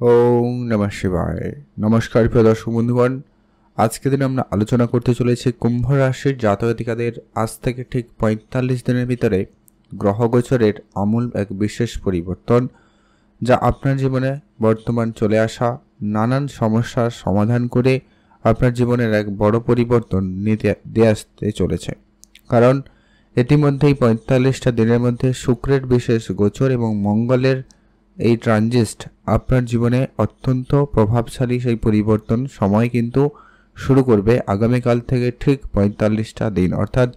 ওম নমঃ শিবায়। নমস্কার প্রিয় দর্শক বন্ধুগণ, আজকে দিনে আমরা আলোচনা করতে চলেছি কুম্ভ রাশির জাতক-জাতিকাদের আজ থেকে ঠিক ৪৫ দিনের ভিতরে গ্রহগোচরের আমূল এক বিশেষ পরিবর্তন, যা আপনার জীবনে বর্তমান চলে আসা নানান সমস্যার সমাধান করে আপনার জীবনের এক বড় পরিবর্তন দিয়ে আসতে চলেছে। কারণ ইতিমধ্যেই ৪৫টা দিনের মধ্যে শুক্রের বিশেষ গোচর এবং মঙ্গলের এই ট্রানজিস্ট আপনার জীবনে অত্যন্ত প্রভাবশালী সেই পরিবর্তন সময় কিন্তু শুরু করবে আগামীকাল থেকে ঠিক ৪৫টা দিন, অর্থাৎ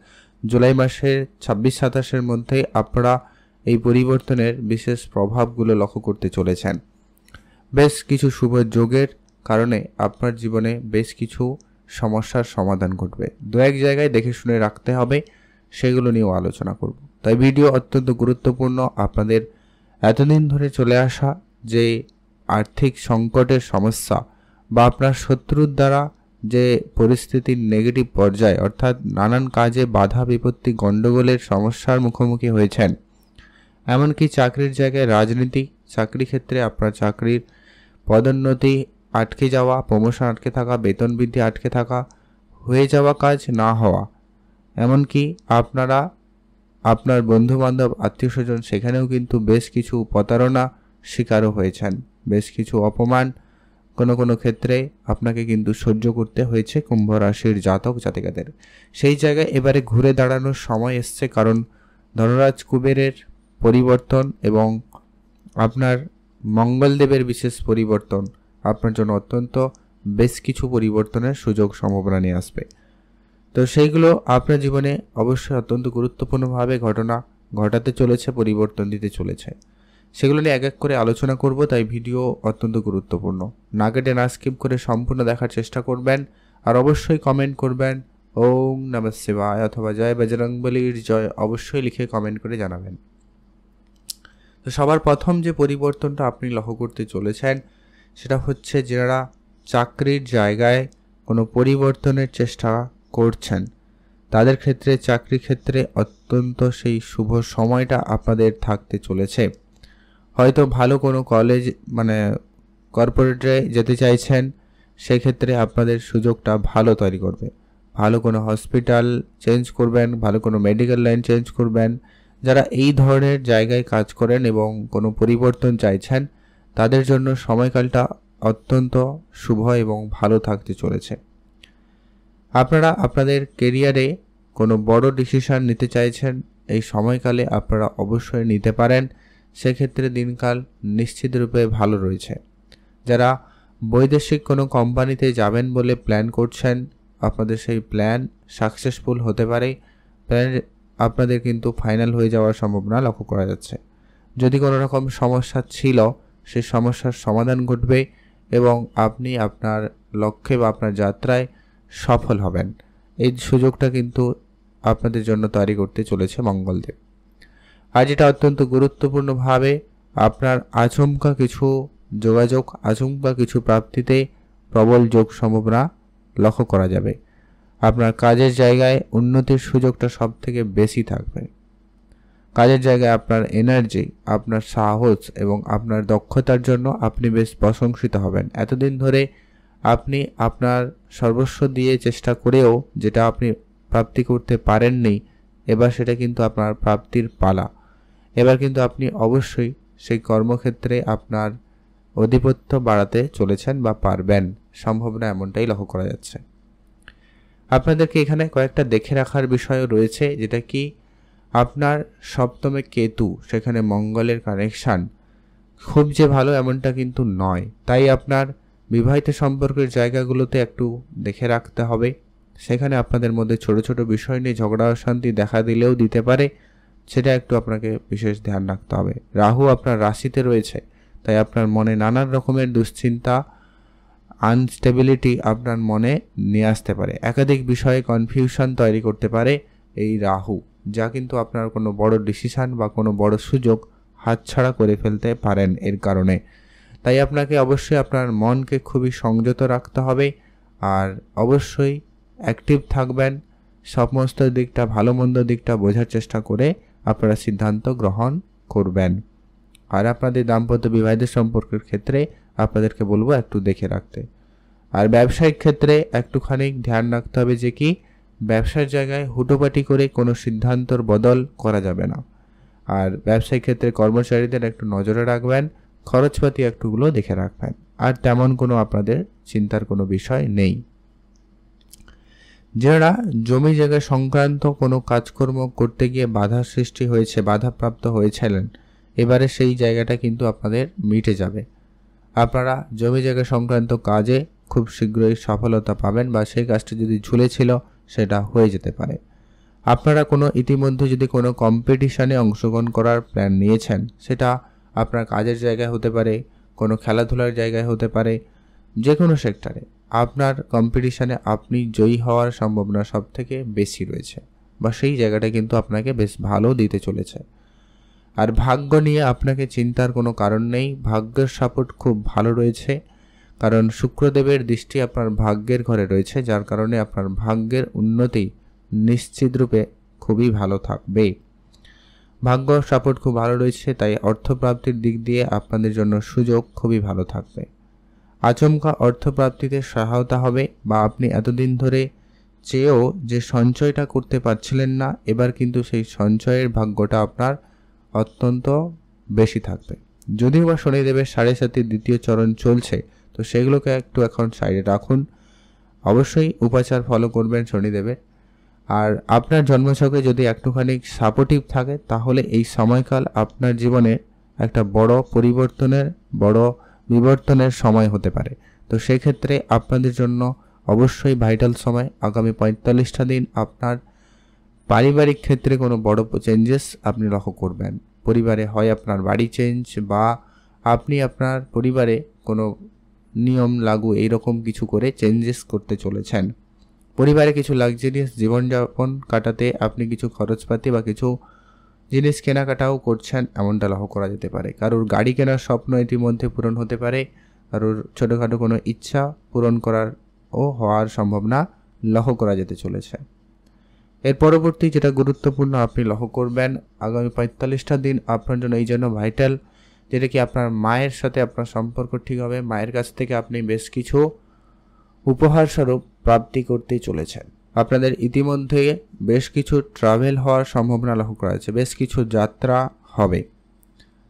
জুলাই মাসের ২৬-২৭-এর মধ্যে আপনারা এই পরিবর্তনের বিশেষ প্রভাবগুলো লক্ষ্য করতে চলেছেন। বেশ কিছু শুভ যোগের কারণে আপনার জীবনে বেশ কিছু সমস্যার সমাধান ঘটবে। দু এক জায়গায় দেখে শুনে রাখতে হবে, সেগুলো নিয়েও আলোচনা করব। তাই ভিডিও অত্যন্ত গুরুত্বপূর্ণ। আপনাদের এতদিন ধরে চলে আসা যে আর্থিক সংকটের সমস্যা বা আপনার শত্রুর দ্বারা যে পরিস্থিতির নেগেটিভ পর্যায়ে, অর্থাৎ নানান কাজে বাধা বিপত্তি গণ্ডগোলের সমস্যার মুখোমুখি হয়েছেন, এমনকি চাকরির জায়গায় রাজনীতি, চাকরি ক্ষেত্রে আপনার চাকরির পদোন্নতি আটকে যাওয়া, প্রমোশন আটকে থাকা, বেতন বৃদ্ধি আটকে থাকা, হয়ে যাওয়া কাজ না হওয়া, এমনকি আপনার বন্ধুবান্ধব আত্মীয় স্বজন সেখানেও কিন্তু বেশ কিছু প্রতারণা শিকারও হয়েছেন, বেশ কিছু অপমান কোনো ক্ষেত্রে আপনাকে কিন্তু সহ্য করতে হয়েছে কুম্ভ রাশির জাতক জাতিকাদের। সেই জায়গায় এবারে ঘুরে দাঁড়ানোর সময় এসছে, কারণ ধনরাজ কুবেরের পরিবর্তন এবং আপনার মঙ্গলদেবের বিশেষ পরিবর্তন আপনার জন্য অত্যন্ত বেশ কিছু পরিবর্তনের সুযোগ সম্ভাবনা নিয়ে আসবে। তো সেইগুলো আপনার জীবনে অবশ্যই অত্যন্ত গুরুত্বপূর্ণভাবে ঘটনা ঘটাতে চলেছে, পরিবর্তন দিতে চলেছে। সেগুলো নিয়ে এক এক করে আলোচনা করব, তাই ভিডিও অত্যন্ত গুরুত্বপূর্ণ। না কেটে না স্কিপ করে সম্পূর্ণ দেখার চেষ্টা করবেন, আর অবশ্যই কমেন্ট করবেন ওম নমঃ শিবায় অথবা জয় বজরংবলীর জয় অবশ্যই লিখে কমেন্ট করে জানাবেন। তো সবার প্রথম যে পরিবর্তনটা আপনি লক্ষ্য করতে চলেছেন সেটা হচ্ছে, যারা চাকরির জায়গায় কোনো পরিবর্তনের চেষ্টা করছেন তাদের ক্ষেত্রে চাকরি ক্ষেত্রে অত্যন্ত সেই শুভ সময়টা আপনাদের থাকতে চলেছে। হয়তো ভালো কোনো কলেজ কর্পোরেটে যেতে চাইছেন, সেক্ষেত্রে আপনাদের সুযোগটা ভালো তৈরি করবে। ভালো কোনো হসপিটাল চেঞ্জ করবেন, ভালো কোনো মেডিকেল লাইন চেঞ্জ করবেন। যারা এই ধরনের জায়গায় কাজ করেন এবং কোনো পরিবর্তন চাইছেন, তাদের জন্য সময়কালটা অত্যন্ত শুভ এবং ভালো থাকতে চলেছে। আপনারা আপনাদের কেরিয়ারে কোনো বড় ডিসিশন নিতে চাইছেন, এই সময়কালে আপনারা অবশ্যই নিতে পারেন। সেক্ষেত্রে দিনকাল নিশ্চিত রূপে ভালো রয়েছে। যারা বৈদেশিক কোনো কোম্পানিতে যাবেন বলে প্ল্যান করছেন, আপনাদের সেই প্ল্যান সাকসেসফুল হতে পারে। প্ল্যান আপনাদের কিন্তু ফাইনাল হয়ে যাওয়ার সম্ভাবনা লক্ষ্য করা যাচ্ছে। যদি কোনো রকম সমস্যা ছিল, সেই সমস্যার সমাধান ঘটবে এবং আপনি আপনার লক্ষ্যে বা আপনার যাত্রায় সফল হবেন। এই সুযোগটা কিন্তু আপনাদের জন্য তৈরি করতে চলেছে মঙ্গলদেব। আর যেটা অত্যন্ত গুরুত্বপূর্ণভাবে আপনার আচমকা কিছু যোগাযোগ, আচমকা কিছু প্রাপ্তিতে প্রবল যোগ সম্ভাবনা লক্ষ্য করা যাবে। আপনার কাজের জায়গায় উন্নতির সুযোগটা সব থেকে বেশি থাকবে। কাজের জায়গায় আপনার এনার্জি, আপনার সাহস এবং আপনার দক্ষতার জন্য আপনি বেশ প্রশংসিত হবেন। এতদিন ধরে আপনি আপনার সর্বস্ব দিয়ে চেষ্টা করেও যেটা আপনি প্রাপ্তি করতে পারেননি, এবার সেটা কিন্তু আপনার প্রাপ্তির পালা। এবার কিন্তু আপনি অবশ্যই সেই কর্মক্ষেত্রে আপনার আধিপত্য বাড়াতে চলেছেন বা পারবেন, সম্ভাবনা এমনটাই লক্ষ্য করা যাচ্ছে। আপনাদেরকে এখানে কয়েকটা দেখে রাখার বিষয়ও রয়েছে, যেটা কি আপনার সপ্তমে কেতু, সেখানে মঙ্গলের কানেকশান খুব যে ভালো এমনটা কিন্তু নয়। তাই আপনার বিবাহিত সম্পর্কের জায়গাগুলোতে একটু দেখে রাখতে হবে। সেখানে আপনাদের মধ্যে ছোট ছোট বিষয় নিয়ে ঝগড়া অশান্তি দেখা দিলেও দিতে পারে, সেটা একটু আপনাকে বিশেষ ধ্যান রাখতে হবে। রাহু আপনার রাশিতে রয়েছে, তাই আপনার মনে নানান রকমের দুশ্চিন্তা, আনস্টেবিলিটি আপনার মনে নিয়ে আসতে পারে। একাধিক বিষয়ে কনফিউশন তৈরি করতে পারে এই রাহু, যা কিন্তু আপনার কোনো বড় ডিসিশন বা কোনো বড় সুযোগ হাতছাড়া করে ফেলতে পারেন এর কারণে। তাই আপনাকে অবশ্যই আপনার মনকে খুবই সংযত রাখতে হবে, আর অবশ্যই অ্যাক্টিভ থাকবেন। সমস্ত দিকটা, ভালো মন্দ দিকটা বোঝার চেষ্টা করে আপনারা সিদ্ধান্ত গ্রহণ করবেন। আর আপনাদের দাম্পত্য বিবাহিত সম্পর্কের ক্ষেত্রে আপনাদেরকে বলবো একটু দেখে রাখতে। আর ব্যবসায়িক ক্ষেত্রে একটুখানি ধ্যান রাখতে হবে যে কি ব্যবসার জায়গায় হুটোপাটি করে কোনো সিদ্ধান্তর বদল করা যাবে না। আর ব্যবসায়িক ক্ষেত্রে কর্মচারীদের একটু নজরে রাখবেন, খরচপাতি একটুগুলো দেখে রাখবেন। আর তেমন কোনো আপনাদের চিন্তার কোনো বিষয় নেই। যারা জমি জায়গা সংক্রান্ত কোনো কাজকর্ম করতে গিয়ে বাধার সৃষ্টি হয়েছে, বাধাপ্রাপ্ত হয়েছিলেন, এবারে সেই জায়গাটা কিন্তু আপনাদের মিটে যাবে। আপনারা জমি জায়গা সংক্রান্ত কাজে খুব শীঘ্রই সফলতা পাবেন, বা সেই কাজটা যদি ঝুলেছিল সেটা হয়ে যেতে পারে। আপনারা কোনো ইতিমধ্যে যদি কোনো কম্পিটিশানে অংশগ্রহণ করার প্ল্যান নিয়েছেন, সেটা আপনার কাজের জায়গায় হতে পারে, কোনো খেলাধুলার জায়গায় হতে পারে, যে কোনো সেক্টরে আপনার কম্পিটিশানে আপনি জয়ী হওয়ার সম্ভাবনা সব থেকে বেশি রয়েছে, বা সেই জায়গাটা কিন্তু আপনাকে বেশ ভালো দিতে চলেছে। আর ভাগ্য নিয়ে আপনাকে চিন্তার কোনো কারণ নেই, ভাগ্যের সাপোর্ট খুব ভালো রয়েছে, কারণ শুক্রদেবের দৃষ্টি আপনার ভাগ্যের ঘরে রয়েছে, যার কারণে আপনার ভাগ্যের উন্নতি নিশ্চিত রূপে খুবই ভালো থাকবে। ভাগ্য সাপোর্ট খুব ভালো রয়েছে, তাই অর্থপ্রাপ্তির দিক দিয়ে আপনাদের জন্য সুযোগ খুবই ভালো থাকবে। আচমকা অর্থপ্রাপ্তিতে সহায়তা হবে, বা আপনি এতদিন ধরে চেয়েও যে সঞ্চয়টা করতে পারছিলেন না, এবার কিন্তু সেই সঞ্চয়ের ভাগ্যটা আপনার অত্যন্ত বেশি থাকবে। যদিও বা শনিদেবের 7.5 দ্বিতীয় চরণ চলছে, তো সেগুলোকে একটু এখন সাইডে রাখুন। অবশ্যই উপাচার ফলো করবেন শনিদেবের। আর আপনার জন্মছকে যদি একটুখানি সাপোর্টিভ থাকে, তাহলে এই সময়কাল আপনার জীবনে একটা বড় পরিবর্তনের, বড় বিবর্তনের সময় হতে পারে। তো সেক্ষেত্রে আপনাদের জন্য অবশ্যই ভাইটাল সময়। আগামী 45টা দিন আপনার পারিবারিক ক্ষেত্রে কোনো বড় চেঞ্জেস আপনি লক্ষ্য করবেন। পরিবারে হয় আপনার বাড়ি চেঞ্জ, বা আপনি আপনার পরিবারে কোনো নিয়ম লাগু এইরকম কিছু করে চেঞ্জেস করতে চলেছেন। পরিবারে কিছু লাক্সারিয়াস জীবনযাপন কাটাতে আপনি কিছু খরচপাতি বা কিছু জিনিস কেনাকাটাও করছেন, এমনটা লক্ষ্য করা যেতে পারে। কারোর গাড়ি কেনার স্বপ্ন ইতিমধ্যে পূরণ হতে পারে, কারোর ছোটোখাটো কোনো ইচ্ছা পূরণ করার ও হওয়ার সম্ভাবনা লক্ষ্য করা যেতে চলেছে। এর পরবর্তী যেটা গুরুত্বপূর্ণ আপনি লক্ষ্য করবেন, আগামী 45টা দিন আপনার জন্য এই জন্য ভাইটাল, যেটা কি আপনার মায়ের সাথে আপনার সম্পর্ক ঠিক হবে। মায়ের কাছ থেকে আপনি বেশ কিছু উপহার স্বরূপ প্রাপ্তি করতে চলেছেন। আপনাদের ইতিমধ্যে বেশ কিছু ট্রাভেল হওয়ার সম্ভাবনা লক্ষ্য করা যাচ্ছে, বেশ কিছু যাত্রা হবে,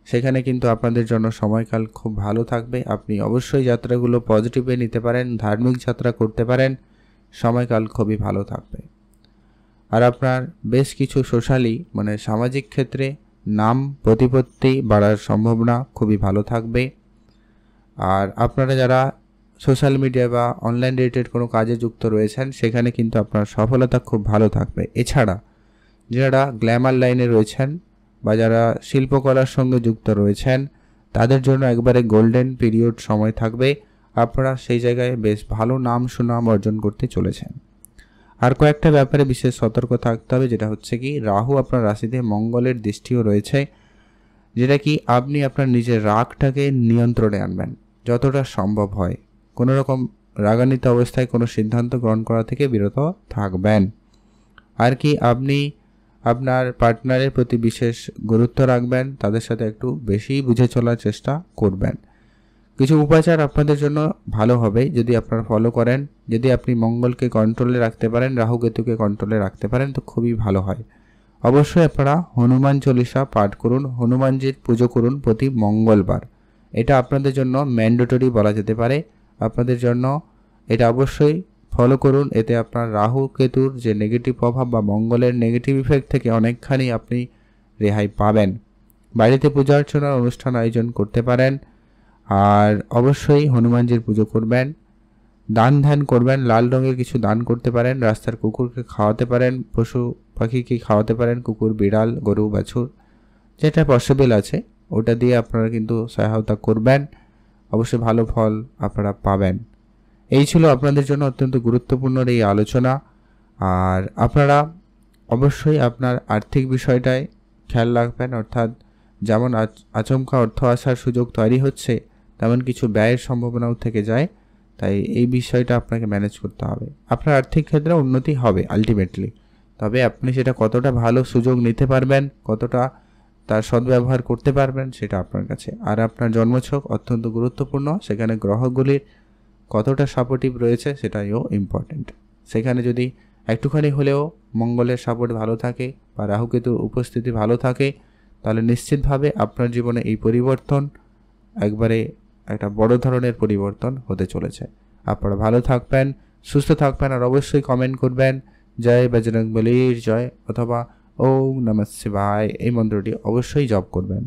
সেখানে কিন্তু আপনাদের জন্য সময়কাল খুব ভালো থাকবে। আপনি অবশ্যই যাত্রাগুলো পজিটিভে নিতে পারেন, ধার্মিক যাত্রা করতে পারেন, সময়কাল খুবই ভালো থাকবে। আর আপনার বেশ কিছু সোশ্যালি মানে সামাজিক ক্ষেত্রে নাম প্রতিপত্তি বাড়ার সম্ভাবনা খুবই ভালো থাকবে। আর আপনারা যারা সোশ্যাল মিডিয়া বা অনলাইন রিলেটেড কোনো কাজে যুক্ত রয়েছেন, সেখানে কিন্তু আপনার সফলতা খুব ভালো থাকবে। এছাড়া যারা গ্ল্যামার লাইনে রয়েছেন বা যারা শিল্পকলার সঙ্গে যুক্ত রয়েছেন, তাদের জন্য একবারে গোল্ডেন পিরিয়ড সময় থাকবে। আপনারা সেই জায়গায় বেশ ভালো নাম সুনাম অর্জন করতে চলেছেন। আর কয়েকটা ব্যাপারে বিশেষ সতর্ক থাকতে হবে, যেটা হচ্ছে কি রাহু আপনার রাশিতে, মঙ্গলের দৃষ্টিও রয়েছে, যেটা কি আপনি আপনার নিজের রাগটাকে নিয়ন্ত্রণে আনবেন যতটা সম্ভব হয়। কোনো রকম রাগান্বিত অবস্থায় কোনো সিদ্ধান্ত গ্রহণ করা থেকে বিরত থাকবেন। আর কি আপনি আপনার পার্টনারের প্রতি বিশেষ গুরুত্ব রাখবেন, তাদের সাথে একটু বেশি বুঝে চলার চেষ্টা করবেন। কিছু উপাচার আপনাদের জন্য ভালো হবে যদি আপনারা ফলো করেন। যদি আপনি মঙ্গলকে কন্ট্রোলে রাখতে পারেন, রাহু কেতুকে কন্ট্রোলে রাখতে পারেন, তো খুবই ভালো হয়। অবশ্যই আপনারা হনুমান চল্লিশা পাঠ করুন, হনুমানজির পুজো করুন প্রতি মঙ্গলবার। এটা আপনাদের জন্য ম্যান্ডেটরি বলা যেতে পারে। আপনাদের জন্য এটা অবশ্যই ফলো করুন। এতে আপনার রাহু কেতুর যে নেগেটিভ প্রভাব বা মঙ্গলের নেগেটিভ ইফেক্ট থেকে অনেকখানি আপনি রেহাই পাবেন। বাড়িতে পূজা অর্চনার অনুষ্ঠান আয়োজন করতে পারেন। আর অবশ্যই হনুমানজির পুজো করবেন, দান ধ্যান করবেন, লাল রঙের কিছু দান করতে পারেন, রাস্তার কুকুরকে খাওয়াতে পারেন, পশু পাখিকে খাওয়াতে পারেন, কুকুর বিড়াল গরু বাছুর যেটা পসিবল আছে ওটা দিয়ে আপনারা কিন্তু সহায়তা করবেন। অবশ্যই ভালো ফল আপনারা পাবেন। এই ছিল আপনাদের জন্য অত্যন্ত গুরুত্বপূর্ণ এই আলোচনা। আর আপনারা অবশ্যই আপনার আর্থিক বিষয়টায় খেয়াল রাখবেন, অর্থাৎ যেমন আচমকা অর্থ আসার সুযোগ তৈরি হচ্ছে, তেমন কিছু ব্যয়ের সম্ভাবনাও থেকে যায়। তাই এই বিষয়টা আপনাকে ম্যানেজ করতে হবে। আপনার আর্থিক ক্ষেত্রে উন্নতি হবে আলটিমেটলি, তবে আপনি সেটা কতটা ভালো সুযোগ নিতে পারবেন, কতটা তার সদ্ব্যবহার করতে পারবেন সেটা আপনার কাছে। আর আপনার জন্মছক অত্যন্ত গুরুত্বপূর্ণ, সেখানে গ্রহগুলির কতটা সাপোর্টিভ রয়েছে সেটাইও ইম্পর্ট্যান্ট। সেখানে যদি একটুখানি হলেও মঙ্গলের সাপোর্ট ভালো থাকে বা রাহুকেতুর উপস্থিতি ভালো থাকে, তাহলে নিশ্চিতভাবে আপনার জীবনে এই পরিবর্তন একবারে একটা বড় ধরনের পরিবর্তন হতে চলেছে। আপনারা ভালো থাকবেন, সুস্থ থাকবেন, আর অবশ্যই কমেন্ট করবেন জয় বজরংবলীর জয় অথবা ওম নমঃ শিবায় এই মন্ত্রটি অবশ্যই জপ করবেন।